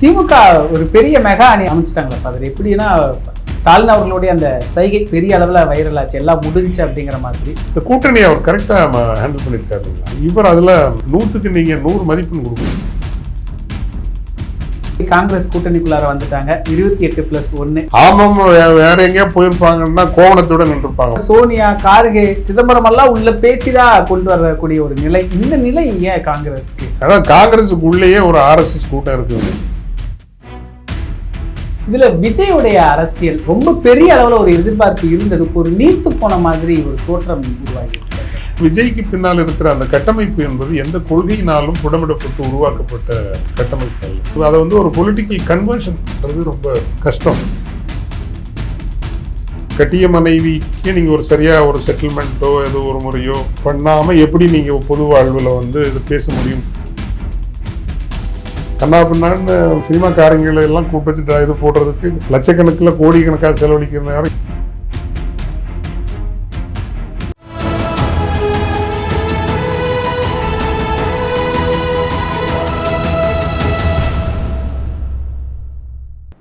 திமுக ஒரு பெரிய மெகா அணி அமைச்சிட்டாங்களா ஃபாதர்? எப்படின்னா ஸ்டாலின் அவர்களுடைய அந்த சைகை பெரிய அளவில் வைரல் ஆச்சு, எல்லாம் முடிஞ்சு அப்படிங்கிற மாதிரி. இந்த கூட்டணி அவர் கரெக்டாக ஹேண்டில் பண்ணியிருக்காரு. இவர் அதில் 100க்கு நீங்கள் 100 மதிப்பெண் கொடுக்கணும். காங்கிரஸ் கூட்டணிக்குள்ளார வந்துட்டாங்க 28+1. ஆமாம், வேற எங்கேயா போயிருப்பாங்கன்னா கோவணத்தோட நின்றுப்பாங்க. சோனியா, கார்கே, சிதம்பரம் எல்லாம் உள்ள பேசிதான் கொண்டு வரக்கூடிய ஒரு நிலை. இந்த நிலை ஏன் காங்கிரஸ்க்கு? அதான் காங்கிரஸுக்குள்ளேயே ஒரு RSS கூட்டம் இருக்குது. இதுல விஜயுடைய அரசியல் ரொம்ப பெரிய அளவுல ஒரு எதிர்பார்ப்பு இருந்தது, ஒரு நீர்த்து போன மாதிரி ஒரு தோற்றம் உருவாகி. விஜய்க்கு பின்னால் இருக்கிற அந்த கட்டமைப்பு என்பது எந்த கொள்கையினாலும் புடமிடப்பட்டு உருவாக்கப்பட்ட கட்டமைப்பு அல்ல. அதை வந்து ஒரு பொலிட்டிக்கல் கன்வர்ஷன் பண்றது ரொம்ப கஷ்டம். கட்டிய மனைவிக்கு நீங்க ஒரு சரியா ஒரு செட்டில்மெண்ட்டோ ஏதோ ஒரு முறையோ பண்ணாம எப்படி நீங்க பொது வாழ்வில் வந்து இது பேச முடியும்? கண்ணா பின்னான்னு சினிமாக்காரங்களை எல்லாம் கூப்பிட்டு இது போடுறதுக்கு லட்சக்கணக்கில் கோடிக்கணக்காக செலவழிக்கிற நேரம்.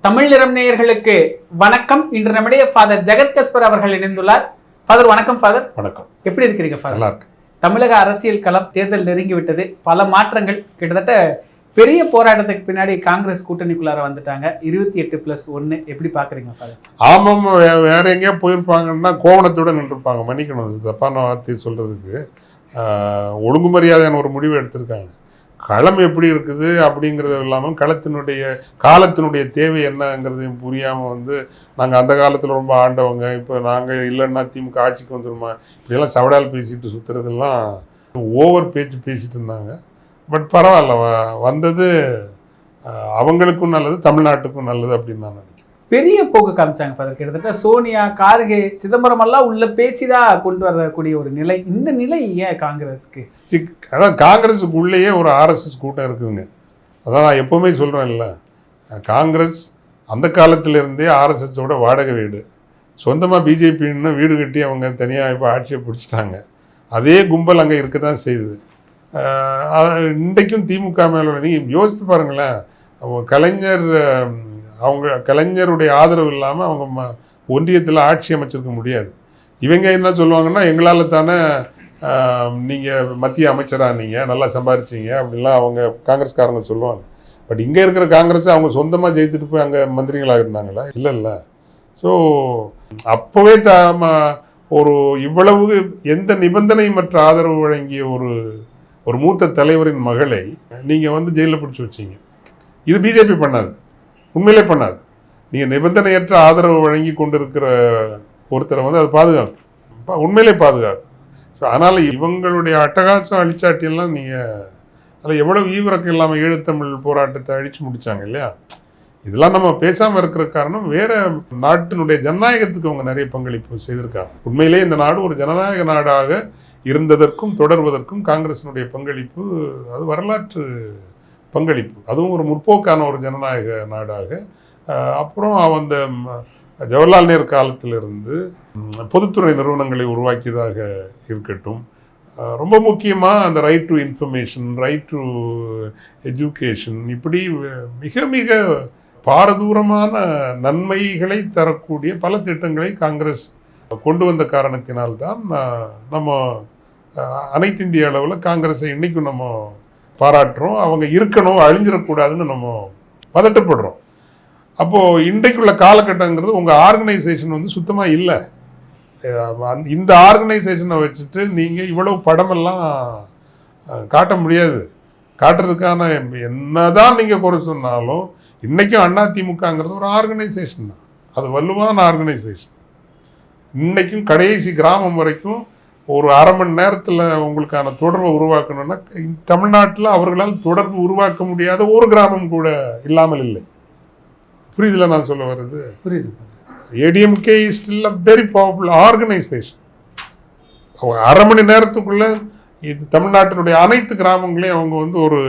தமிழ் நிறம் நேயர்களுக்கு வணக்கம். இன்று நம்முடைய ஃபாதர் ஜெகத் கஸ்பர் அவர்கள் இணைந்துள்ளார். ஃபாதர் வணக்கம். ஃபாதர் வணக்கம். எப்படி இருக்கிறீங்க ஃபாதர்? நல்லா இருக்கு. தமிழக அரசியல் களம் தேர்தல் நெருங்கி விட்டது, பல மாற்றங்கள். கிட்டத்தட்ட பெரிய போராட்டத்துக்கு பின்னாடி காங்கிரஸ் கூட்டணிக்குள்ளார வந்துட்டாங்க 28+1. எப்படி பாக்குறீங்க ஃபாதர்? ஆமாம், வேற எங்கேயா போயிருப்பாங்கன்னா கோவணத்தோட நின்றுப்பாங்க. மன்னிக்கணும் தப்பான வார்த்தையை சொல்றதுக்கு. ஒழுங்குமரியாதையான ஒரு முடிவு எடுத்திருக்காங்க. களம் எப்படி இருக்குது அப்படிங்கிறது இல்லாமல் காலத்தினுடைய தேவை என்னங்கிறதையும் புரியாமல் வந்து நாங்கள் அந்த காலத்தில் ரொம்ப ஆண்டவங்க, இப்போ நாங்கள் இல்லைன்னா திமுக ஆட்சிக்கு வந்துடுமா, இப்படியெல்லாம் சவடால் பேசிட்டு சுற்றுறதெல்லாம் ஓவர் பேசிட்டு இருந்தாங்க. பட் பரவாயில்ல, வந்தது அவங்களுக்கும் நல்லது, தமிழ்நாட்டுக்கும் நல்லது அப்படின்னு நான் நினைக்கிறேன். பெரிய போக்கு காமிச்சாங்க ஃபாதர். கிட்டத்தட்ட சோனியா, கார்கே, சிதம்பரம் எல்லாம் உள்ள பேசிதான் கொண்டு வரக்கூடிய ஒரு நிலை. இந்த நிலை ஏன் காங்கிரஸ்க்கு? அதான் காங்கிரஸுக்குள்ளேயே ஒரு RSS கூட்டம் இருக்குதுங்க. அதான் நான் எப்போவுமே சொல்கிறேன் இல்லை, காங்கிரஸ் அந்த காலத்திலேருந்தே RSSோட வாடகை வீடு. சொந்தமாக பிஜேபின்னு வீடு கட்டி அவங்க தனியாக இப்போ ஆட்சியை பிடிச்சிட்டாங்க. அதே கும்பல் அங்கே இருக்க தான் செய்யுது. இன்றைக்கும் திமுக மேலே நீங்கள் யோசித்து பாருங்களேன். கலைஞருடைய ஆதரவு இல்லாமல் அவங்க ஒன்றியத்தில் ஆட்சி அமைச்சிருக்க முடியாது. இவங்க என்ன சொல்லுவாங்கன்னா, எங்களால் தானே நீங்கள் மத்திய அமைச்சராக நீங்கள் நல்லா சம்பாரிச்சிங்க அப்படின்லாம் அவங்க காங்கிரஸ்காரங்க சொல்லுவாங்க. பட் இங்கே இருக்கிற காங்கிரஸ் அவங்க சொந்தமாக ஜெயித்துட்டு போய் அங்கே மந்திரிகளாக இருந்தாங்களா? இல்லை. ஸோ அப்போவே ஒரு இவ்வளவு எந்த நிபந்தனையமற்ற ஆதரவு வழங்கிய ஒரு மூத்த தலைவரின் மகளை நீங்கள் வந்து ஜெயிலில் பிடிச்சி வச்சிங்க. இது பிஜேபி பண்ணாது, உண்மையிலே பண்ணாது. நீங்கள் நிபந்தனையற்ற ஆதரவு வழங்கி கொண்டிருக்கிற ஒருத்தரை வந்து அது பாதுகாக்கும், உண்மையிலே பாதுகாக்கும். ஸோ அதனால் இவங்களுடைய அட்டகாசம் அழிச்சாட்டியெல்லாம் நீங்கள் அதில் எவ்வளோ ஈவிரக்கம் இல்லாமல் ஈழத்தமிழ் போராட்டத்தை அழித்து முடித்தாங்க இல்லையா? இதெல்லாம் நம்ம பேசாமல் இருக்கிற காரணம் வேறு நாட்டினுடைய ஜனநாயகத்துக்கு அவங்க நிறைய பங்களிப்பு செய்திருக்காங்க. உண்மையிலே இந்த நாடு ஒரு ஜனநாயக நாடாக இருந்ததற்கும் தொடர்வதற்கும் காங்கிரஸினுடைய பங்களிப்பு அது வரலாற்று பங்களிப்பு. அதுவும் ஒரு முற்போக்கான ஒரு ஜனநாயக நாடாக. அப்புறம் அந்த ஜவஹர்லால் நேரு காலத்திலிருந்து பொதுத்துறை நிறுவனங்களை உருவாக்கியதாக இருக்கட்டும், ரொம்ப முக்கியமாக அந்த right to information, right to education, இப்படி மிக மிக பாரதூரமான நன்மைகளை தரக்கூடிய பல திட்டங்களை காங்கிரஸ் கொண்டு வந்த காரணத்தினால்தான் நம்ம அனைத்து இந்திய அளவில் காங்கிரஸை இன்றைக்கும் நம்ம பாராட்டுறோம். அவங்க இருக்கணும், அழிஞ்சிடக்கூடாதுன்னு நம்ம பதட்டப்படுறோம். அப்போது இன்றைக்குள்ள காலகட்டங்கிறது உங்கள் ஆர்கனைசேஷன் வந்து சுத்தமாக இல்லை. இந்த ஆர்கனைசேஷனை வச்சுட்டு நீங்கள் இவ்வளவு படமெல்லாம் காட்ட முடியாது. காட்டுறதுக்கான என்னதான் நீங்கள் குறை சொன்னாலும் இன்றைக்கும் அதிமுகங்கிறது ஒரு ஆர்கனைசேஷன் தான். அது வலுவான ஆர்கனைசேஷன். இன்றைக்கும் கடைசி கிராமம் வரைக்கும் ஒரு அரை மணி நேரத்தில் உங்களுக்கான தொடர்பை உருவாக்கணும்னா தமிழ்நாட்டில் அவர்களால் தொடர்பு உருவாக்க முடியாத ஒரு கிராமம் கூட இல்லாமல் இல்லை. புரியுதுல நான் சொல்ல வர்றது? புரியுது. ADMK is still a very powerful organisation. அரை மணி நேரத்துக்குள்ள இது தமிழ்நாட்டினுடைய அனைத்து கிராமங்களையும் அவங்க வந்து ஒரு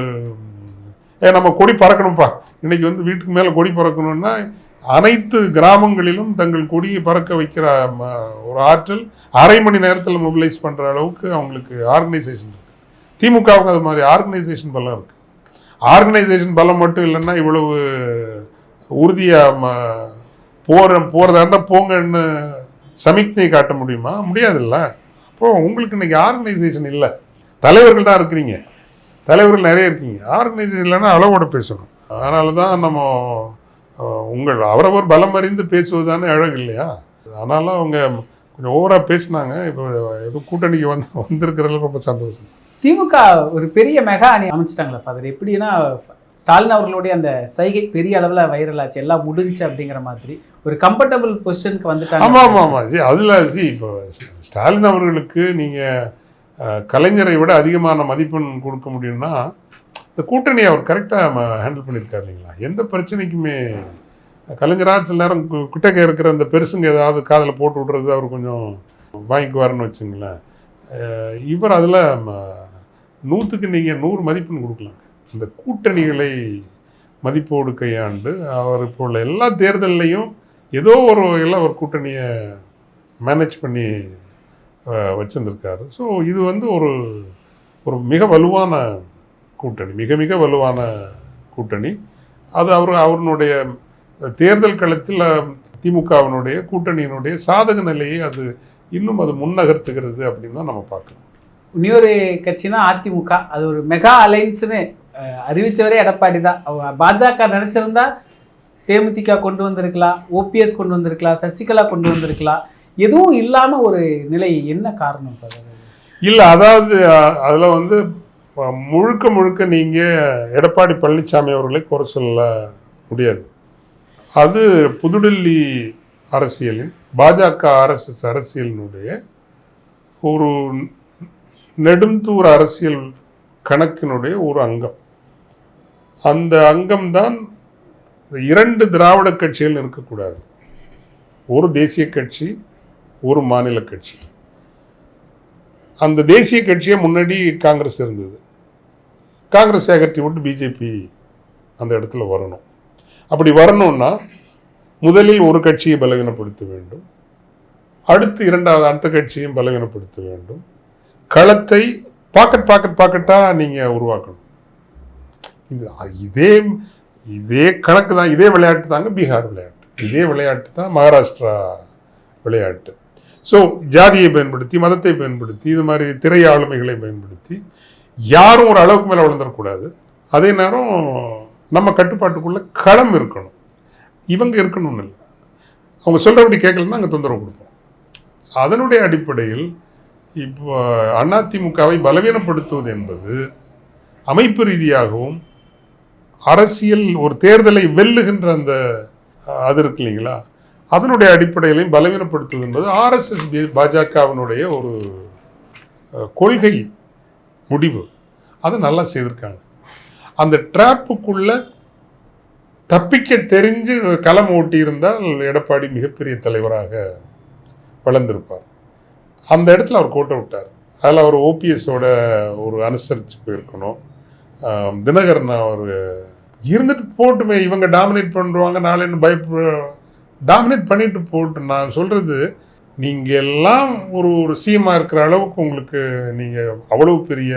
நம்ம கொடி பறக்கணும்ப்பா, இன்னைக்கு வந்து வீட்டுக்கு மேலே கொடி பறக்கணும்னா அனைத்து கிராமங்களிலும் தங்கள் கொடியை பறக்க வைக்கிற ஒரு ஆற்றல் அரை மணி நேரத்தில் மொபிலைஸ் பண்ணுற அளவுக்கு அவங்களுக்கு ஆர்கனைசேஷன் இருக்குது. திமுகவுக்கு அது மாதிரி ஆர்கனைசேஷன் பலம் இருக்குது. ஆர்கனைசேஷன் பலம் மட்டும் இல்லைன்னா இவ்வளவு உறுதியாக போகிறதா இருந்தால் போங்கன்னு சமிக்ஞை காட்ட முடியுமா? முடியாதுல்ல. அப்போது உங்களுக்கு இன்னைக்கு ஆர்கனைசேஷன் இல்லை, தலைவர்கள் தான் இருக்கிறீங்க, தலைவர்கள் நிறைய இருக்கீங்க. ஆர்கனைசேஷன் இல்லைன்னா அளவோட பேசணும். அதனால தான் நம்ம அவரவர் பலம் அறிந்து பேசுவது தானே அழகு இல்லையா? அதனால அவங்க கொஞ்சம் ஓவராக பேசினாங்க. இப்போ எதுவும் கூட்டணிக்கு வந்திருக்கிறதுல ரொம்ப சந்தோஷம். திமுக ஒரு பெரிய மெகா அணி அமைச்சிட்டாங்களா ஃபாதர்? எப்படின்னா ஸ்டாலின் அவர்களுடைய அந்த சைகை பெரிய அளவில் வைரல் ஆச்சு, எல்லாம் முடிஞ்சு அப்படிங்கிற மாதிரி ஒரு கம்ஃபர்டபுள் பொசிஷனுக்கு வந்துட்டாங்க. ஆமாம். அதில் இப்போ ஸ்டாலின் அவர்களுக்கு நீங்கள் கலைஞரை விட அதிகமான மதிப்பெண் கொடுக்க முடியும்னா இந்த கூட்டணியை அவர் கரெக்டாக ஹேண்டில் பண்ணியிருக்காரு இல்லைங்களா? எந்த பிரச்சனைக்குமே கலைஞராக சில நேரம் கிட்டக்க இருக்கிற அந்த பெருசுங்க ஏதாவது காதில் போட்டு விட்றது அவர் கொஞ்சம் வாங்கிக்குவாருன்னு வச்சுங்களேன். இவர் அதில் 100க்கு நீங்கள் 100 மதிப்பெண் கொடுக்கலாம். அந்த கூட்டணிகளை மதிப்போடு கையாண்டு அவர் இப்போ உள்ள எல்லா தேர்தல்லையும் ஏதோ ஒரு எல்லாம் ஒரு கூட்டணியை மேனேஜ் பண்ணி வச்சுருந்துருக்காரு. ஸோ இது ஒரு மிக வலுவான கூட்டணி, மிக மிக வலுவான கூட்டணி. அது அவருடைய தேர்தல் களத்தில் திமுகவினுடைய கூட்டணியினுடைய சாதக நிலையை அது இன்னும் அது முன்னகர்த்துகிறது அப்படின்னு தான் நம்ம பார்க்கலாம். இன்னொரு கட்சினா அதிமுக, அது ஒரு மெகா அலைன்ஸ்னு அறிவிச்சவரே எடப்பாடி தான். பாஜக நினைச்சிருந்தா தேமுதிக கொண்டு வந்திருக்கலாம், ஓபிஎஸ் கொண்டு வந்திருக்கலாம், சசிகலா கொண்டு வந்திருக்கலாம். எதுவும் இல்லாம ஒரு நிலை, என்ன காரணம்? இல்லை, அதாவது அதில் முழுக்க முழுக்க நீங்கள் எடப்பாடி பழனிசாமி அவர்களை குறை சொல்ல முடியாது. அது புதுடெல்லி அரசியலின் பாஜக ஆர்எஸ்எஸ் அரசியலினுடைய ஒரு நெடுந்தூர அரசியல் கணக்கினுடைய ஒரு அங்கம். அந்த அங்கம்தான் 2 திராவிட கட்சிகள் இருக்கக்கூடாது. ஒரு தேசிய கட்சி, ஒரு மாநில கட்சி. அந்த தேசிய கட்சியை முன்னாடி காங்கிரஸ் இருந்தது. காங்கிரஸ் அகற்றி விட்டு பிஜேபி அந்த இடத்துல வரணும். அப்படி வரணும்னா முதலில் ஒரு கட்சியை பலவீனப்படுத்த வேண்டும், அடுத்த கட்சியும் பலவீனப்படுத்த வேண்டும். களத்தை பாக்கெட்டாக நீங்கள் உருவாக்கணும். இதே கணக்கு தான், இதே விளையாட்டு தாங்க பீகார் விளையாட்டு, இதே விளையாட்டு தான் மகாராஷ்டிரா விளையாட்டு. ஸோ ஜாதியை பயன்படுத்தி, மதத்தை பயன்படுத்தி, இது மாதிரி திரை ஆளுமைகளை பயன்படுத்தி யாரும் ஒரு அளவுக்கு மேலே வளர்ந்துடக்கூடாது. அதே நேரம் நம்ம கட்டுப்பாட்டுக்குள்ளே களம் இருக்கணும். இவங்க இருக்கணும்னு இல்லை, அவங்க சொல்கிறபடி கேட்கலன்னா அங்கே தொந்தரவு கொடுப்போம். அதனுடைய அடிப்படையில் இப்போ அதிமுகவை பலவீனப்படுத்துவது என்பது அமைப்பு ரீதியாகவும் அரசியல் ஒரு தேர்தலை வெல்லுகின்ற அந்த அது இருக்கு இல்லைங்களா, அதனுடைய அடிப்படையிலையும் பலவீனப்படுத்துவது என்பது ஆர்எஸ்எஸ் பாஜகவினுடைய ஒரு கொள்கை முடிவு. அதை நல்லா செய்திருக்காங்க. அந்த ட்ராப்புக்குள்ள தப்பிக்க தெரிஞ்சு களம் ஓட்டி இருந்தால் எடப்பாடி மிகப்பெரிய தலைவராக வளர்ந்திருப்பார். அந்த இடத்துல அவர் கோட்டை விட்டார். அதில் அவர் ஓபிஎஸோட ஒரு அனுசரித்து போயிருக்கணும். தினகரன் அவர் இருந்துட்டு போட்டுமே, இவங்க டாமினேட் பண்ணுவாங்க நாளைன்னு டாமினேட் பண்ணிட்டு போட்டு. நான் சொல்கிறது, நீங்கள் எல்லாம் ஒரு சிஎம்மாக இருக்கிற அளவுக்கு உங்களுக்கு நீங்கள் அவ்வளவு பெரிய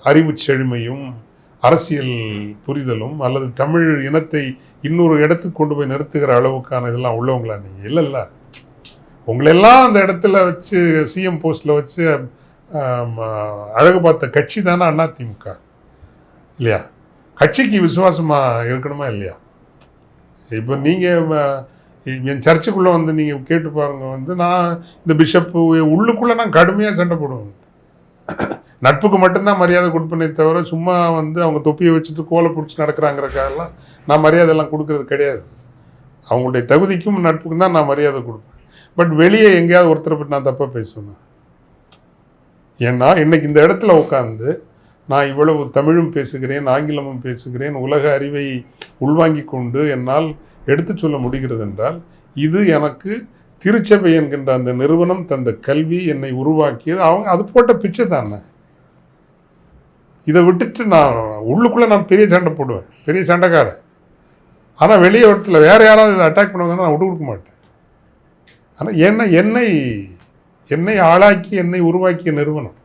அறிவு செழுமையும் அரசியல் புரிதலும் அல்லது தமிழ் இனத்தை இன்னொரு இடத்துக்கு கொண்டு போய் நிறுத்துகிற அளவுக்கான இதெல்லாம் உள்ளவங்களா நீங்கள்? இல்லைல்ல. உங்களெல்லாம் அந்த இடத்துல வச்சு சிஎம் போஸ்ட்டில் வச்சு அழகு பார்த்த கட்சி தானே அதிமுக இல்லையா? கட்சிக்கு விசுவாசமாக இருக்கணுமா இல்லையா? இப்போ நீங்கள் என் சர்ச்சுக்குள்ளே நீங்கள் கேட்டு பாருங்க, நான் இந்த பிஷப்பு உள்ளுக்குள்ளே நான் கடுமையாக சண்டை போடுவேன். நட்புக்கு மட்டும்தான் மரியாதை கொடுப்பேனே தவிர சும்மா அவங்க தொப்பியை வச்சுட்டு கோலை பிடிச்சி நடக்கிறாங்கிறக்காரெல்லாம் நான் மரியாதைலாம் கொடுக்கறது கிடையாது. அவங்களுடைய தகுதிக்கும் நட்புக்கும் தான் நான் மரியாதை கொடுப்பேன். பட் வெளியே எங்கேயாவது ஒருத்தரை பற்றி நான் தப்பாக பேசுவேன். ஏன்னா இன்னைக்கு இந்த இடத்துல உட்காந்து நான் இவ்வளவு தமிழும் பேசுகிறேன், ஆங்கிலமும் பேசுகிறேன், உலக அறிவை உள்வாங்கி கொண்டு என்னால் எடுத்து சொல்ல முடிகிறது என்றால் இது எனக்கு திருச்சபை என்கின்ற அந்த நிறுவனம் தந்த கல்வி, என்னை உருவாக்கியது. அது போட்ட பிச்சை தானே. இதை விட்டுட்டு நான் உள்ளுக்குள்ளே நான் பெரிய சண்டை போடுவேன், பெரிய சண்டைக்காரன். ஆனால் வெளியே இடத்துல வேறு யாராவது இதை அட்டாக் பண்ணுவாங்கன்னா நான் விட்டு கொடுக்க மாட்டேன். ஆனால் என்னை ஆளாக்கி என்னை உருவாக்கிய நிறுவனம்.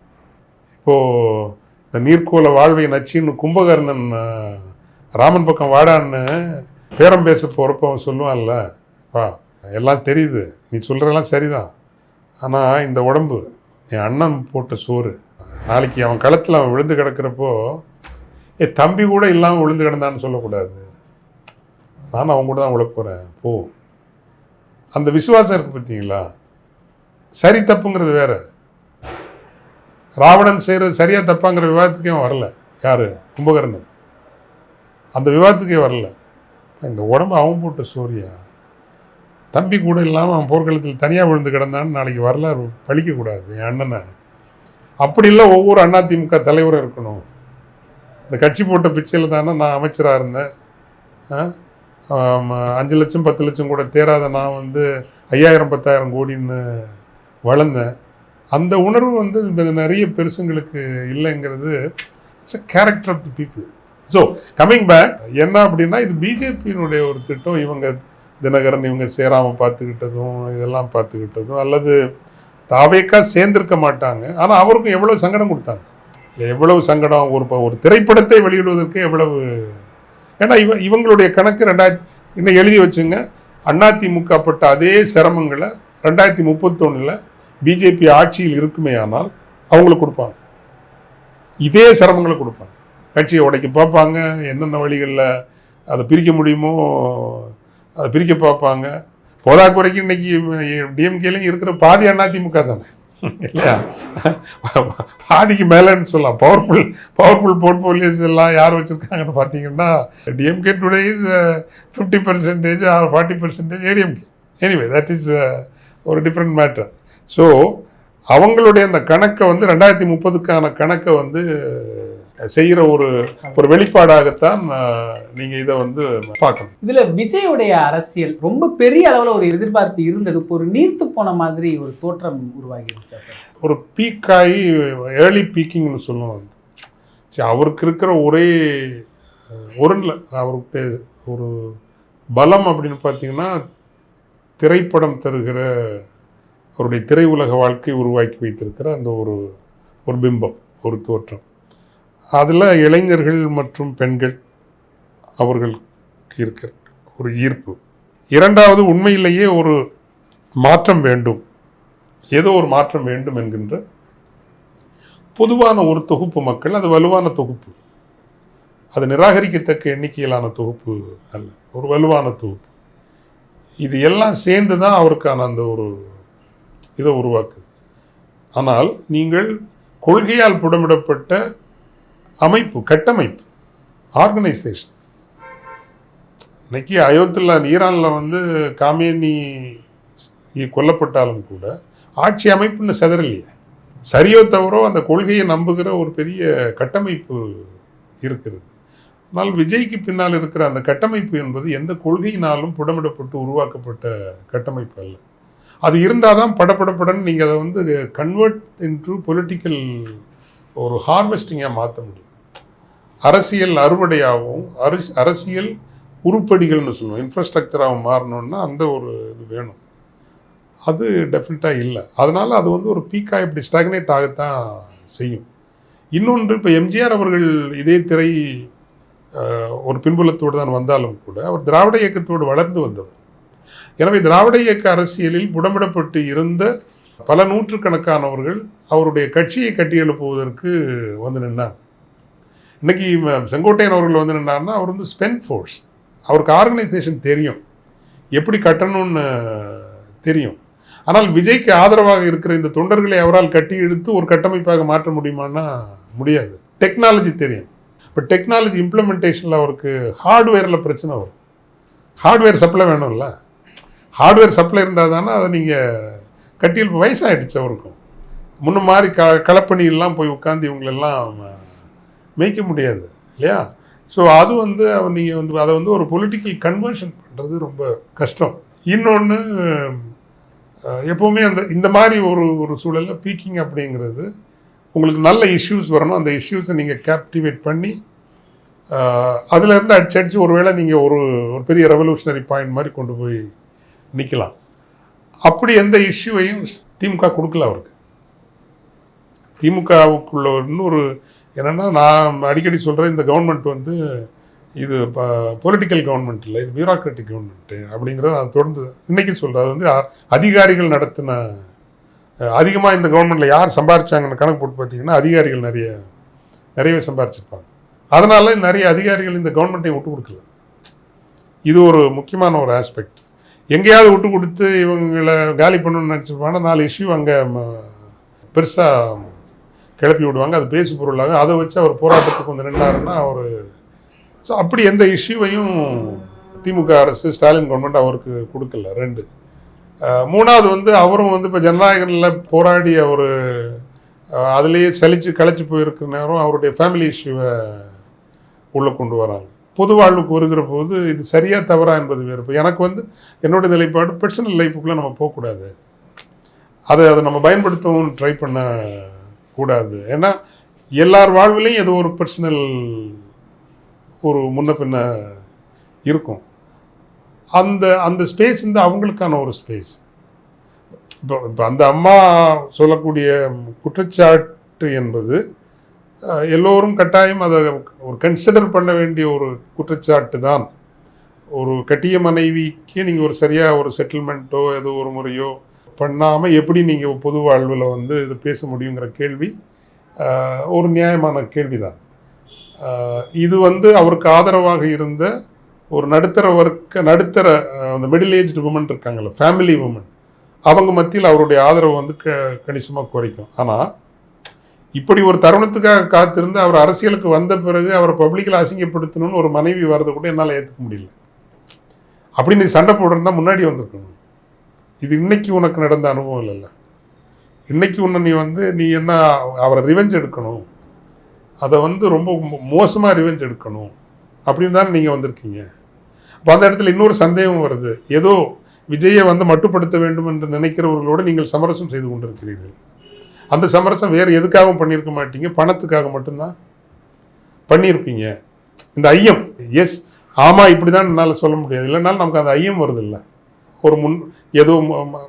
இப்போது இந்த நீர்க்கோல வாழ்வை நச்சின்னு கும்பகர்ணன் ராமன் பக்கம் வாடான்னு பேரம் பேச போகிறப்ப அவன் சொல்லுவான்ல, வா எல்லாம் தெரியுது, நீ சொல்கிறதெல்லாம் சரிதான், ஆனால் இந்த உடம்பு என் அண்ணன் போட்ட சோறு, நாளைக்கு அவன் களத்தில் அவன் விழுந்து கிடக்கிறப்போ தம்பி கூட இல்லாமல் விழுந்து கிடந்தான்னு சொல்லக்கூடாது, நானும் அவங்க கூட தான் விழ போகிறேன் போ. அந்த விசுவாசம் இருக்குது பார்த்தீங்களா? சரி தப்புங்கிறது வேற. ராவணன் செய்கிறது சரியா தப்பாங்கிற விவாதத்துக்கே வரல. யார்? கும்பகர்ணன். அந்த விவாதத்துக்கே வரல. இந்த உடம்பு அவன் போட்ட சூரியா, தம்பி கூட இல்லாமல் அவன் போர்க்களத்தில் தனியாக விழுந்து கிடந்தான்னு நாளைக்கு வரலாறு பழிக்கக்கூடாது என் அண்ணனை. அப்படி இல்லை ஒவ்வொரு அதிமுக தலைவரும் இருக்கணும். இந்த கட்சி போட்ட பிச்சையில் தானே நான் அமைச்சராக இருந்தேன். 5 லட்சம் 10 லட்சம் கூட தேராத நான் 5000 10,000 கோடின்னு வளர்ந்தேன். அந்த உணர்வு நிறைய பெருசுங்களுக்கு இல்லைங்கிறது it's a character of the people. So coming back என்ன அப்படின்னா, இது பிஜேபியினுடைய ஒரு திட்டம். இவங்க தினகரன் இவங்க சேராமல் பார்த்துக்கிட்டதும் இதெல்லாம் பார்த்துக்கிட்டதும், அல்லது தாவேக்கா சேர்ந்திருக்க மாட்டாங்க. ஆனால் அவருக்கும் எவ்வளவு சங்கடம் கொடுத்தாங்க, எவ்வளவு சங்கடம். ஒரு திரைப்படத்தை வெளியிடுவதற்கு எவ்வளவு. ஏன்னா இவங்களுடைய கணக்கு 2000 இன்னும் எழுதி வச்சுங்க, அதிமுக பட்ட அதே சிரமங்களை 2031 பிஜேபி ஆட்சியில் இருக்குமே ஆனால் அவங்களுக்கு கொடுப்பாங்க, இதே சிரமங்களை கொடுப்பாங்க. கட்சியை உடைக்க பார்ப்பாங்க, என்னென்ன வழிகளில் அதை பிரிக்க முடியுமோ அதை பிரிக்க பார்ப்பாங்க. போதாக்குறைக்கு இன்னைக்கு டிஎம்கேலையும் இருக்கிற பாதி அதிமுக தானே இல்லையா? பாதிக்கு மேலேன்னு சொல்லலாம். பவர்ஃபுல் போர்ட்ஃபோலியோஸ் எல்லாம் யார் வச்சுருக்காங்கன்னு பார்த்தீங்கன்னா, DMK today is 50% or 40% ADMK. Anyway that is ஒரு டிஃப்ரெண்ட் மேட்டர். ஸோ அவங்களுடைய அந்த கணக்கை 2030க்கான கணக்கை செய்கிற ஒரு வெளிப்பாடாகத்தான் நீங்கள் இதை பார்க்கணும். இதில் விஜயோடைய அரசியல் ரொம்ப பெரிய அளவில் ஒரு எதிர்பார்ப்பு இருந்தது. இப்போ ஒரு நீர்த்து போன மாதிரி ஒரு தோற்றம் உருவாகிடுச்சு. ஒரு பீக்காகி ஏர்லி பீக்கிங்னு சொல்லுவாங்க. சரி, அவருக்கு இருக்கிற ஒரே அவருக்கு ஒரு பலம் அப்படின்னு பார்த்தீங்கன்னா, திரைப்படம் தருகிற அவருடைய திரை உலக வாழ்க்கை உருவாக்கி வைத்திருக்கிற அந்த ஒரு பிம்பம், ஒரு தோற்றம். அதில் இளைஞர்கள் மற்றும் பெண்கள் அவர்களுக்கு இருக்கிற ஒரு ஈர்ப்பு. இரண்டாவது, உண்மையிலேயே ஒரு மாற்றம் வேண்டும், ஏதோ ஒரு மாற்றம் வேண்டும் என்கின்ற பொதுவான ஒரு தொகுப்பு மக்கள். அது வலுவான தொகுப்பு, அது நிராகரிக்கத்தக்க எண்ணிக்கையிலான தொகுப்பு அல்ல, ஒரு வலுவான தொகுப்பு. இது எல்லாம் சேர்ந்து தான் அவருக்கான அந்த ஒரு இதை உருவாக்குது. ஆனால் நீங்கள் கொள்கையால் புடமிடப்பட்ட அமைப்பு, கட்டமைப்பு, ஆர்கனைசேஷன். இன்னைக்கு அயோத்தியில் ஈரானில் காமேனி கொல்லப்பட்டாலும் கூட ஆட்சி அமைப்புன்னு செதறலையே. சரியோ தவறோ அந்த கொள்கையை நம்புகிற ஒரு பெரிய கட்டமைப்பு இருக்கிறது. ஆனால் விஜய்க்கு பின்னால் இருக்கிற அந்த கட்டமைப்பு என்பது எந்த கொள்கையினாலும் புடமிடப்பட்டு உருவாக்கப்பட்ட கட்டமைப்பு அல்ல. அது இருந்தால் தான் படப்படப்படன்னு நீங்கள் அதை கன்வெர்ட் இன்டு பொலிட்டிக்கல் ஒரு ஹார்வெஸ்டிங்காக மாற்ற முடியும். அரசியல் அறுவடையாகவும் அரசியல் உருப்படிகள்னு சொல்லுவோம், இன்ஃப்ராஸ்ட்ரக்சராகவும் மாறணும்னா அந்த ஒரு இது வேணும். அது டெஃபினட்டாக இல்லை. அதனால் அது ஒரு பீக்காக இப்படி ஸ்டாக்னேட் ஆகத்தான் செய்யும். இன்னொன்று, இப்போ எம்ஜிஆர் அவர்கள் இதே திரை ஒரு பின்புலத்தோடு தான் வந்தாலும் கூட அவர் திராவிட இயக்கத்தோடு வளர்ந்து வந்தவர். எனவே திராவிட இயக்க அரசியலில் புடமிடப்பட்டு இருந்த பல நூற்றுக்கணக்கானவர்கள் அவருடைய கட்சியை கட்டியெழுப்புவதற்கு நின்றார். இன்னைக்கு செங்கோட்டையன் அவர்கள் நின்றார்னா அவர் ஸ்பெண்ட் ஃபோர்ஸ், அவருக்கு ஆர்கனைசேஷன் தெரியும், எப்படி கட்டணும்னு தெரியும். ஆனால் விஜய்க்கு ஆதரவாக இருக்கிற இந்த தொண்டர்களை அவரால் கட்டி இழுத்து ஒரு கட்டமைப்பாக மாற்ற முடியுமான்னா முடியாது. டெக்னாலஜி தெரியும், இப்போ டெக்னாலஜி இம்ப்ளிமெண்டேஷனில் அவருக்கு ஹார்ட்வேரில் பிரச்சனை வரும். ஹார்ட்வேர் சப்ளை வேணும்ல, ஹார்ட்வேர் சப்ளை இருந்தால் தானே அதை நீங்கள் கட்டியில் வயசாகிடுச்சு அவருக்கும். முன்ன மாதிரி களப்பணியெல்லாம் போய் உட்காந்து இவங்களெல்லாம் மேய்க்க முடியாது இல்லையா? ஸோ அது நீங்கள் அதை ஒரு பொலிட்டிக்கல் கன்வர்ஷன் பண்ணுறது ரொம்ப கஷ்டம். இன்னொன்று, எப்போவுமே இந்த மாதிரி ஒரு சூழலில் பீக்கிங் அப்படிங்கிறது உங்களுக்கு நல்ல இஷ்யூஸ் வரணும். அந்த இஷ்யூஸை நீங்கள் கேப்டிவேட் பண்ணி அதிலேருந்து அடிச்சடிச்சு ஒருவேளை நீங்கள் ஒரு பெரிய ரெவல்யூஷனரி பாயிண்ட் மாதிரி கொண்டு போய் நிற்கலாம். அப்படி எந்த இஷ்யூவையும் திமுக கொடுக்கல அவருக்கு. திமுகவுக்குள்ள இன்னொரு என்னென்னா நான் அடிக்கடி சொல்கிறேன், இந்த கவர்மெண்ட் வந்து இது பொலிட்டிக்கல் கவர்மெண்ட் இல்லை, இது பியூரோக்ராட்டிக் கவர்மெண்ட்டு அப்படிங்கிறத நான் தொடர்ந்து இன்றைக்கும் சொல்கிறேன். அது வந்து அதிகாரிகள் நடத்தின அதிகமாக இந்த கவர்மெண்ட்டில் யார் சம்பாரிச்சாங்கன்னு கணக்கு போட்டு பார்த்தீங்கன்னா அதிகாரிகள் நிறையவே சம்பாரிச்சிருப்பாங்க. அதனால நிறைய அதிகாரிகள் இந்த கவர்மெண்ட்டை விட்டு கொடுக்கல. இது ஒரு முக்கியமான ஒரு ஆஸ்பெக்ட். எங்கேயாவது விட்டு கொடுத்து இவங்களை காலி பண்ணணும்னு நினச்சிருப்பாங்கன்னா 4 இஷ்யூ அங்கே பெருசாக கிளப்பி விடுவாங்க. அது பேசு பொருளாக அதை வச்சு அவர் போராட்டத்துக்கு வந்து நின்றாருன்னா அவர் ஸோ அப்படி எந்த இஷ்யூவையும் திமுக அரசு ஸ்டாலின் கவர்மெண்ட் அவருக்கு கொடுக்கல. 2 3வது வந்து அவரும் வந்து இப்போ ஜனநாயகத்தில் போராடி அவர் அதுலேயே களைச்சி போயிருக்கிற நேரம் அவருடைய ஃபேமிலி இஷ்யூவை உள்ளே கொண்டு வராங்க. பொது வாழ்வுக்கு வருகிற போது இது சரியாக தவறா என்பது வேறு. இப்போ எனக்கு வந்து என்னுடைய நிலைப்பாடு பர்சனல் லைஃபுக்குள்ளே நம்ம போகக்கூடாது, அதை நம்ம பயன்படுத்தவும் ட்ரை பண்ணக்கூடாது. ஏன்னா எல்லார் வாழ்விலையும் ஏதோ ஒரு பர்சனல் ஒரு முன்ன பின்ன இருக்கும். அந்த ஸ்பேஸ் வந்து அவங்களுக்கான ஒரு ஸ்பேஸ். இப்போ அந்த அம்மா சொல்லக்கூடிய குற்றச்சாட்டு என்பது எல்லோரும் கட்டாயம் அதை ஒரு கன்சிடர் பண்ண வேண்டிய ஒரு குற்றச்சாட்டு தான். ஒரு கட்டிய மனைவிக்கு நீங்கள் ஒரு சரியாக ஒரு செட்டில்மெண்ட்டோ ஏதோ ஒரு முறையோ பண்ணாமல் எப்படி நீங்கள் பொது வாழ்வில் வந்து இது பேச முடியுங்கிற கேள்வி ஒரு நியாயமான கேள்வி தான். இது வந்து அவருக்கு ஆதரவாக இருந்த ஒரு நடுத்தர அந்த மிடில் ஏஜ்டு உமன் இருக்காங்கல்ல, ஃபேமிலி உமன், அவங்க மத்தியில் அவருடைய ஆதரவு வந்து கணிசமாக குறைக்கும். ஆனால் இப்படி ஒரு தருணத்துக்காக காத்திருந்து அவர் அரசியலுக்கு வந்த பிறகு அவரை பப்ளிக்கில் அசிங்கப்படுத்தணும்னு ஒரு மனைவி வரதை கூட என்னால் ஏற்றுக்க முடியல. அப்படி நீ சண்டை போடுறதா முன்னாடி வந்திருக்கணும். இது இன்னைக்கு உனக்கு நடந்த அனுபவம் இல்லைல்ல. இன்னைக்கு நீ என்ன அவரை ரிவெஞ்ச் எடுக்கணும், அதை வந்து ரொம்ப மோசமாக ரிவெஞ்ச் எடுக்கணும் அப்படின்னு தான் நீங்கள் வந்திருக்கீங்க. அப்போ அந்த இடத்துல இன்னொரு சந்தேகம் வருது. ஏதோ விஜயை வந்து மட்டுப்படுத்த வேண்டும் என்று நினைக்கிறவர்களோடு நீங்கள் சமரசம் செய்து கொண்டிருக்கிறீர்கள். அந்த சமரசம் வேறு எதுக்காகவும் பண்ணியிருக்க மாட்டீங்க, பணத்துக்காக மட்டும்தான் பண்ணியிருப்பீங்க. இந்த ஐயம் எஸ் ஆமாம் இப்படி தான் என்னால் சொல்ல முடியாது, இல்லைனாலும் நமக்கு அந்த ஐயம் வருது இல்லை. ஒரு ஏதோ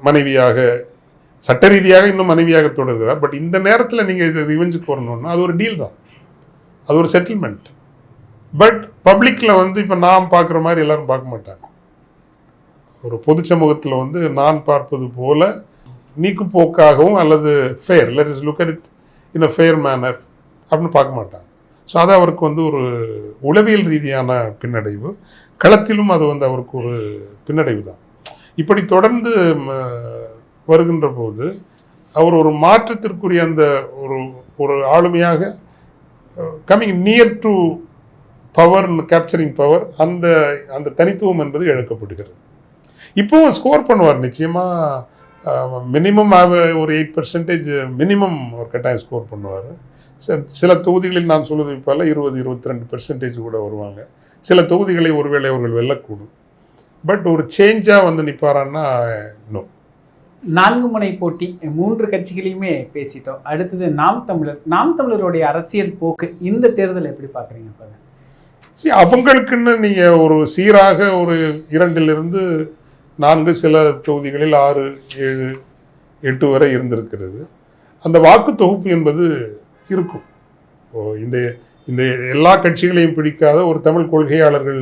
மனைவியாக சட்ட ரீதியாக இன்னும் மனைவியாக தொடர்கிறார். பட் இந்த நேரத்தில் நீங்கள் இது ரிவெஞ்சுக்கு வரணும்னா அது ஒரு டீல் தான், அது ஒரு செட்டில்மெண்ட். பட் பப்ளிக்கில் வந்து இப்போ நான் பார்க்குற மாதிரி எல்லோரும் பார்க்க மாட்டாங்க. ஒரு பொது சமூகத்தில் வந்து நான் பார்ப்பது போல நீக்குப்போக்காகவும் அல்லது fair let us look at it in a fair manner அப்படின்னு பார்க்க மாட்டாங்க. ஸோ அது அவருக்கு வந்து ஒரு உளவியல் ரீதியான பின்னடைவு, களத்திலும் அது வந்து அவருக்கு ஒரு பின்னடைவு தான். இப்படி தொடர்ந்து வருகின்ற போது அவர் ஒரு மாற்றத்திற்குரிய அந்த ஒரு ஆளுமையாக coming near to power, capturing power, அந்த தனித்துவம் என்பது இழக்கப்படுகிறது. இப்போவும் ஸ்கோர் பண்ணுவார் நிச்சயமாக. மினிமம் ஒரு 8% மினிமம் ஒரு கட்டாயம் ஸ்கோர் பண்ணுவார். சில தொகுதிகளில் நான் சொல்வது போல 20-22% கூட வருவாங்க. சில தொகுதிகளை ஒருவேளை அவர்கள் வெல்லக்கூடும். பட் ஒரு சேஞ்சாக வந்து நிற்பாரான்னா இன்னும் 4 முனை போட்டி 3 கட்சிகளையுமே பேசிட்டோம். அடுத்தது நாம் தமிழருடைய அரசியல் போக்கு இந்த தேர்தல் எப்படி பார்க்குறீங்க? அவங்களுக்குன்னு நீங்கள் ஒரு சீராக ஒரு 2 to 4 சில தொகுதிகளில் 6, 7, 8 வரை இருந்திருக்கிறது. அந்த வாக்கு தொகுப்பு என்பது இருக்கும். இந்த இந்த எல்லா கட்சிகளையும் பிடிக்காத ஒரு தமிழ் கொள்கையாளர்கள்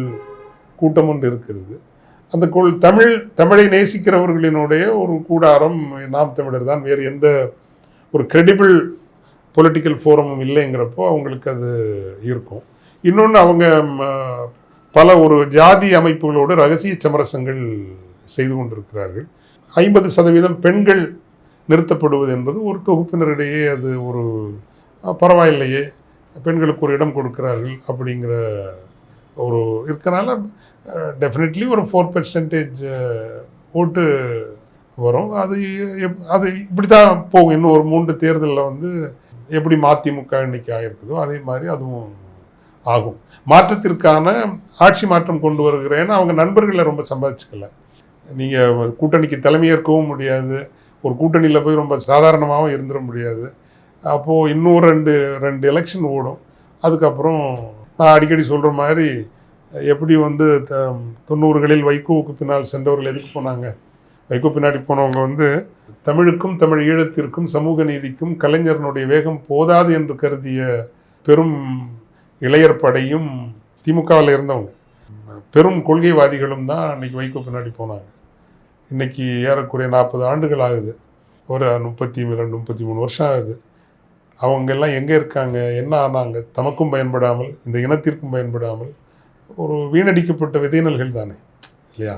கூட்டம் ஒன்று இருக்கிறது. அந்த தமிழை நேசிக்கிறவர்களினுடைய ஒரு கூடாரம் நாம் தமிழர் தான். வேறு எந்த ஒரு கிரெடிபிள் பொலிட்டிக்கல் ஃபோரமும் இல்லைங்கிறப்போ அவங்களுக்கு அது இருக்கும். இன்னொன்று, அவங்க பல ஒரு ஜாதி அமைப்புகளோடு ரகசிய சமரசங்கள் செய்து கொண்டிருக்கிறார்கள். 50% பெண்கள் நிறுத்தப்படுவது என்பது ஒரு தொகுப்பினரிடையே அது ஒரு பரவாயில்லையே, பெண்களுக்கு ஒரு இடம் கொடுக்கிறார்கள் அப்படிங்கிற ஒரு இருக்கனால டெஃபினெட்லி ஒரு 4% ஓட்டு வரும். அது இப்படி தான் போகும். இன்னும் ஒரு 3 தேர்தலில் வந்து எப்படி மதிமுக இன்னைக்கு ஆகிருக்குதோ அதே மாதிரி அதுவும் ஆகும். மாற்றத்திற்கான ஆட்சி மாற்றம் கொண்டு வருகிறேன்னு அவங்க நண்பர்களை ரொம்ப சம்பாதிச்சுக்கல. நீங்கள் கூட்டணிக்கு தலைமையேற்கவும் முடியாது, ஒரு கூட்டணியில் போய் ரொம்ப சாதாரணமாகவும் இருந்துட முடியாது. அப்போது இன்னும் ரெண்டு எலெக்ஷன் ஓடும். அதுக்கப்புறம் நான் அடிக்கடி சொல்கிற மாதிரி எப்படி வந்து 90களில் வைகோவுக்கு பின்னால் சென்றவர்கள் எதுக்கு போனாங்க? வைகோ பின்னாடி போனவங்க வந்து தமிழுக்கும் தமிழ் ஈழத்திற்கும் சமூக நீதிக்கும் கலைஞரனுடைய வேகம் போதாது என்று கருதிய பெரும் இளையர் படையும் திமுகவில் இருந்தவங்க, பெரும் கொள்கைவாதிகளும் தான் அன்னைக்கு வைகோ பின்னாடி போனாங்க. இன்னைக்கு ஏறக்குறைய 40 ஆண்டுகள் ஆகுது, ஒரு 32-33 வருஷம் ஆகுது. அவங்க எல்லாம் எங்கே இருக்காங்க, என்ன ஆனாங்க? தமக்கும் பயன்படாமல், இந்த இனத்திற்கும் பயன்படாமல் ஒரு வீணடிக்கப்பட்ட விதைநல்கள் தானே இல்லையா?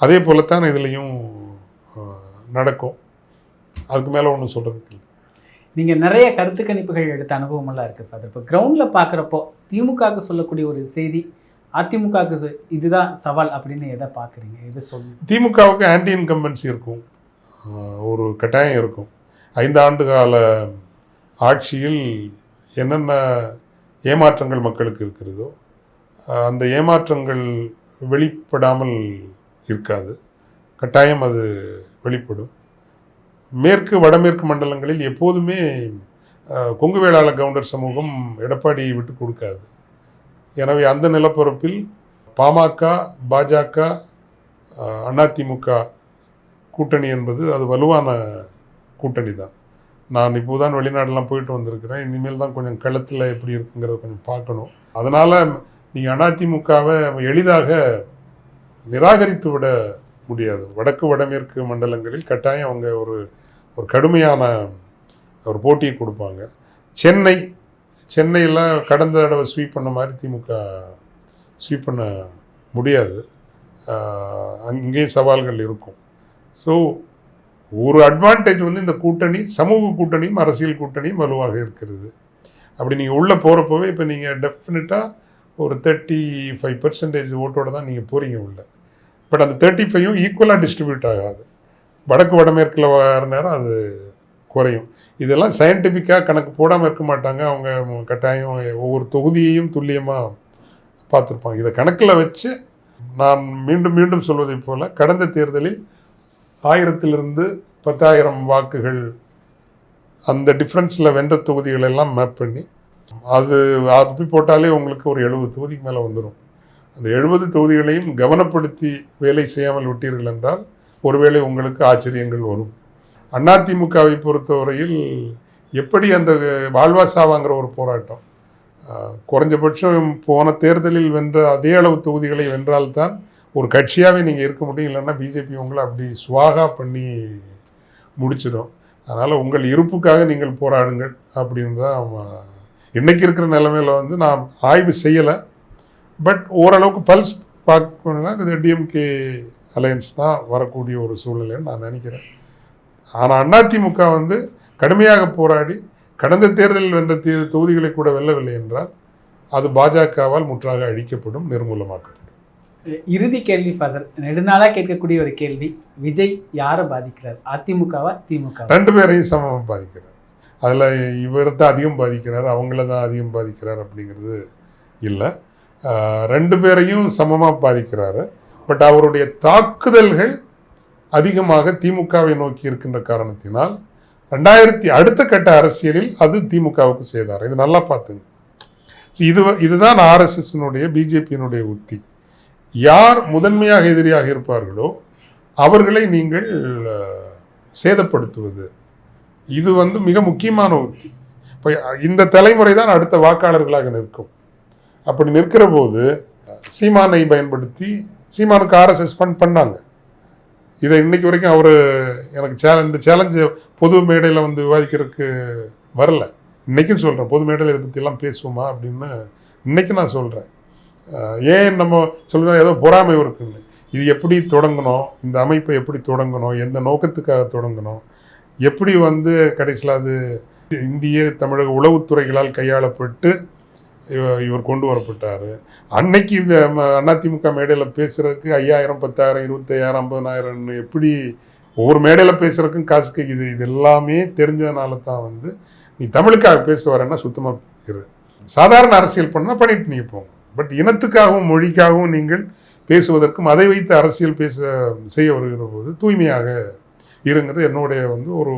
அதே போலத்தான் இதுலேயும் நடக்கும். அதுக்கு மேலே ஒன்றும் சொல்கிறதுக்கு இல்லை. நீங்கள் நிறைய கருத்து கணிப்புகள் எடுத்த அனுபவமெல்லாம் இருக்குது ஃபாதர். இப்போ கிரவுண்டில் பார்க்குறப்போ திமுகவுக்கு சொல்லக்கூடிய ஒரு செய்தி அதிமுகவுக்கு இதுதான் சவால் அப்படின்னு எதை பார்க்குறீங்க, எதை சொல்லு? திமுகவுக்கு ஆன்டி இன்கம்பன்சி இருக்கும், ஒரு கட்டாயம் இருக்கும். 5 ஆண்டு கால ஆட்சியில் என்னென்ன ஏமாற்றங்கள் மக்களுக்கு இருக்கிறதோ அந்த ஏமாற்றங்கள் வெளிப்படாமல் இருக்காது, கட்டாயம் அது வெளிப்படும். மேற்கு வடமேற்கு மண்டலங்களில் எப்போதுமே கொங்கு வேளாள கவுண்டர் சமூகம் எடப்பாடியை விட்டு கொடுக்காது. எனவே அந்த நிலப்பரப்பில் பாமக, பாஜக, அதிமுக கூட்டணி என்பது அது வலுவான கூட்டணி தான். நான் இப்போதான் வெளிநாடெல்லாம் போயிட்டு வந்திருக்கிறேன். இனிமேல் தான் கொஞ்சம் களத்தில் எப்படி இருக்குங்கிறத கொஞ்சம் பார்க்கணும். அதனால் நீங்கள் அதிமுகவை எளிதாக நிராகரித்து விட முடியாது. வடக்கு வடமேற்கு மண்டலங்களில் கட்டாயம் அவங்க ஒரு கடுமையான ஒரு போட்டியை கொடுப்பாங்க. சென்னையில் கடந்த தடவை ஸ்வீப் பண்ண மாதிரி திமுக ஸ்வீப் பண்ண முடியாது, அங்கேயும் சவால்கள் இருக்கும். ஸோ ஒரு அட்வான்டேஜ் வந்து இந்த கூட்டணி, சமூக கூட்டணியும் அரசியல் கூட்டணியும் வலுவாக இருக்கிறது. அப்படி நீங்கள் உள்ளே போகிறப்பவே இப்போ நீங்கள் டெஃபினட்டாக ஒரு 35% ஓட்டோடு தான் நீங்கள் போகிறீங்க உள்ள. பட் அந்த 35ம் ஈக்குவலாக டிஸ்ட்ரிபியூட் ஆகாது. வடக்கு வடமேற்கில் வர நேரம் அது குறையும். இதெல்லாம் சயின்டிஃபிக்காக கணக்கு போடாமல் இருக்க மாட்டாங்க. அவங்க கட்டாயம் ஒவ்வொரு தொகுதியையும் துல்லியமாக பார்த்துருப்பாங்க. இதை கணக்கில் வச்சு நான் மீண்டும் மீண்டும் சொல்வதை போல் கடந்த தேர்தலில் 1000 10,000 வாக்குகள் அந்த டிஃப்ரென்ஸில் வென்ற தொகுதிகள் எல்லாம் மேப் பண்ணி அது அப்படி போட்டாலே உங்களுக்கு ஒரு 70 தொகுதிக்கு மேலே வந்துடும். அந்த 70 தொகுதிகளையும் கவனப்படுத்தி வேலை செய்யாமல் விட்டீர்கள் என்றால் ஒருவேளை உங்களுக்கு ஆச்சரியங்கள் வரும். அதிமுகவை பொறுத்தவரையில் எப்படி அந்த வாழ்வாசாவாங்கிற ஒரு போராட்டம், குறைஞ்சபட்சம் போன தேர்தலில் வென்ற அதே அளவு தொகுதிகளை வென்றால்தான் ஒரு கட்சியாகவே நீங்கள் இருக்க முடியும். இல்லைன்னா பிஜேபி உங்களை அப்படி சுவாகா பண்ணி முடிச்சிடும். அதனால் உங்கள் இருப்புக்காக நீங்கள் போராடுங்கள் அப்படின்னு தான் இன்றைக்கி இருக்கிற நிலைமையில் வந்து நான் ஆய்வு செய்யலை. பட் ஓரளவுக்கு பல்ஸ் பார்க்கணுன்னா இது டிஎம்கே அலையன்ஸ் தான் வரக்கூடிய ஒரு சூழ்நிலைன்னு நான் நினைக்கிறேன். ஆனால் அதிமுக வந்து கடுமையாக போராடி கடந்த தேர்தலில் வென்ற தொகுதிகளை கூட வெல்லவில்லை என்றால் அது பாஜகவால் முற்றாக அழிக்கப்படும், நிர்மூலமாக்கப்படும். இறுதி கேள்வி ஃபாதர், நெடுநாளாக கேட்கக்கூடிய ஒரு கேள்வி, விஜய் யாரை பாதிக்கிறார், அதிமுகவா திமுக? 2 பேரையும் சமமாக பாதிக்கிறார். அதில் இவர் தான் அதிகம் பாதிக்கிறார், அவங்கள தான் அதிகம் பாதிக்கிறார் அப்படிங்கிறது இல்லை. 2 பேரையும் சமமாக பாதிக்கிறாரு. பட் அவருடைய தாக்குதல்கள் அதிகமாக திமுகவை நோக்கி இருக்கின்ற காரணத்தினால் அடுத்த கட்ட அரசியலில் அது திமுகவுக்கு செய்தார். இது நல்லா பார்த்துங்க. இதுதான் ஆர்எஸ்எஸ்னுடைய பிஜேபியினுடைய உத்தி. யார் முதன்மையாக எதிரியாக இருப்பார்களோ அவர்களை நீங்கள் சேதப்படுத்துவது, இது வந்து மிக முக்கியமான உத்தி. இப்போ இந்த தலைமுறை தான் அடுத்த வாக்காளர்களாக நிற்கும். அப்படி நிற்கிற போது சீமானை பயன்படுத்தி, சீமானுக்கு ஆர்எஸ்எஸ் ஃபண்ட் பண்ணாங்க. இதை இன்னைக்கு வரைக்கும் அவர் எனக்கு இந்த சேலஞ்சை பொது மேடையில் வந்து விவாதிக்கிறதுக்கு வரல. இன்றைக்கும் சொல்கிறேன், பொது மேடையில் இதை பற்றியெல்லாம் பேசுவோமா அப்படின்னு இன்றைக்கி நான் சொல்கிறேன். ஏன் நம்ம சொல்கிறோம் ஏதோ பொறாமை இருக்குன்னு. இது எப்படி தொடங்கணும், இந்த அமைப்பை எப்படி தொடங்கணும், எந்த நோக்கத்துக்காக தொடங்கணும், எப்படி வந்து கடைசியில் அது இந்திய தமிழக உளவுத்துறைகளால் கையாளப்பட்டு இவர் கொண்டு வரப்பட்டார். அன்னைக்கு அதிமுக மேடையில் பேசுகிறதுக்கு 5000 10,000 25,000 50,000 எப்படி ஒவ்வொரு மேடையில் பேசுகிறதுக்கும் காசு கேட்குது. இது எல்லாமே தெரிஞ்சதுனால தான் வந்து நீ தமிழுக்காக பேச வரேன்னா சுத்தமாக இரு, சாதாரண அரசியல் பண்ணால் பண்ணிட்டு நீங்கள் போங்க. பட் இனத்துக்காகவும் மொழிக்காகவும் நீங்கள் பேசுவதற்கும் அதை வைத்து அரசியல் செய்ய வருகிற போது தூய்மையாக இருங்கிறது என்னுடைய வந்து ஒரு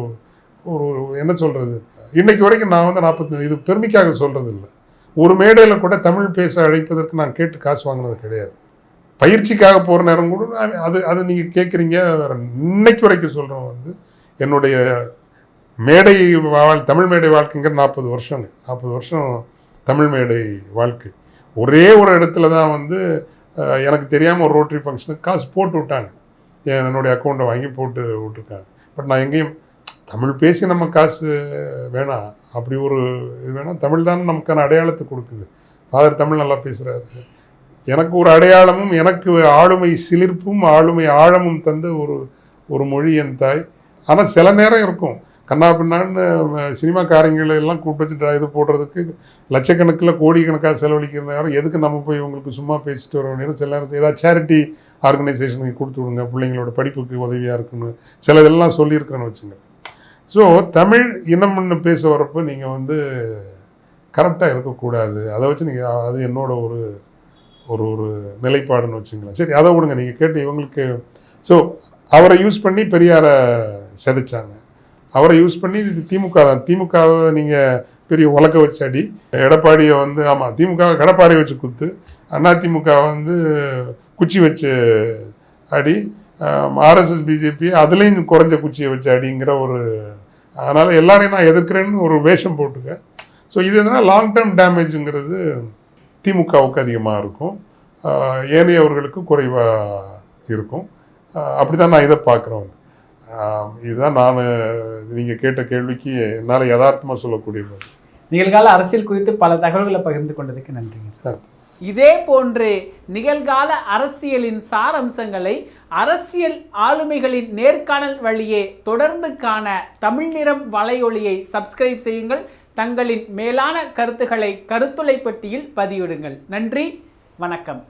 ஒரு என்ன சொல்கிறது, இன்னைக்கு வரைக்கும் நான் வந்து 40 இது பெருமைக்காக சொல்கிறது இல்லை. ஒரு மேடையில் கூட தமிழ் பேச அழைப்பதற்கு நான் கேட்டு காசு வாங்கினது கிடையாது. பயிற்சிக்காக போகிற நேரம் கூட அது நீங்கள் கேட்குறீங்க. இன்னைக்கு வரைக்கும் சொல்கிறோம் வந்து என்னுடைய தமிழ் மேடை வாழ்க்கைங்கிற 40 வருஷங்க. 40 வருஷம் தமிழ் மேடை வாழ்க்கை. ஒரே ஒரு இடத்துல தான் வந்து எனக்கு தெரியாமல் ஒரு ரோட்டரி ஃபங்க்ஷனுக்கு காசு போட்டு விட்டாங்க, என்னுடைய அக்கௌண்ட்டை வாங்கி போட்டு விட்டுருக்காங்க. பட் நான் எங்கேயும் தமிழ் பேசி நம்ம காசு வேணாம், அப்படி ஒரு இது வேணாம். தமிழ் தான் நமக்கான அடையாளத்தை கொடுக்குது. ஃபாதர் தமிழ் நல்லா பேசுகிறாரு, எனக்கு ஒரு அடையாளமும் எனக்கு ஆளுமை சிலிர்ப்பும் ஆளுமை ஆழமும் தந்த ஒரு மொழி என் தாய். ஆனால் சில நேரம் இருக்கும் கண்ணா பின்னான்னு சினிமாக்காரங்களை எல்லாம் கூப்பிட்டு வச்சு இது போடுறதுக்கு லட்சக்கணக்கில் கோடிக்கணக்காக செலவழிக்கிற நேரம் எதுக்கு நம்ம போய் உங்களுக்கு சும்மா பேசிட்டு வர வேண்டிய சில நேரத்தில் ஏதாவது சேரிட்டி ஆர்கனைசேஷனுக்கு கொடுத்து விடுங்க, பிள்ளைங்களோட படிப்புக்கு உதவியாக இருக்குன்னு சில இதெல்லாம் சொல்லியிருக்கிறேன்னு வச்சுங்க. ஸோ தமிழ் இனம்னு பேச வரப்போ நீங்கள் வந்து கரெக்டாக இருக்கக்கூடாது. அதை வச்சு நீங்கள் அது என்னோட ஒரு ஒரு நிலைப்பாடுன்னு வச்சுங்களேன். சரி, அதை விடுங்க, நீங்கள் கேட்டு இவங்களுக்கு. ஸோ அவரை யூஸ் பண்ணி பெரியாரை செதைச்சாங்க, அவரை யூஸ் பண்ணி திமுக தான். திமுகவை நீங்கள் பெரிய உலக்க வச்சு அடி, எடப்பாடியை வந்து ஆமாம் திமுகவை கடப்பாறை வச்சு குத்து, அதிமுக வந்து குச்சி வச்சு அடி, ஆர்எஸ்எஸ் பிஜேபி அதுலேயும் குறைஞ்ச குச்சியை வச்சு அடிங்கிற ஒரு, அதனால் எல்லாரையும் நான் எதிர்க்கிறேன்னு ஒரு வேஷம் போட்டுக்க. ஸோ இது எதுனா லாங் டேர்ம் டேமேஜுங்கிறது திமுகவுக்கு அதிகமாக இருக்கும், ஏனையவர்களுக்கு குறைவாக இருக்கும். அப்படி தான் நான் இதை பார்க்குறேன். இதுதான் நான் நீங்கள் கேட்ட கேள்விக்கு என்னால் யதார்த்தமாக சொல்லக்கூடியது. நிகழ்கால அரசியல் குறித்து பல தகவல்களை பகிர்ந்து கொண்டதுக்கு நன்றிங்க. இதே போன்று நிகழ்கால அரசியலின் சாரம்சங்களை அரசியல் ஆளுமைகளின் நேர்காணல் வழியே தொடர்ந்து காண தமிழ் நிறம் வலையொலியை சப்ஸ்கிரைப் செய்யுங்கள். தங்களின் மேலான கருத்துக்களை கருத்துளை பெட்டியில் பதிவிடுங்கள். நன்றி, வணக்கம்.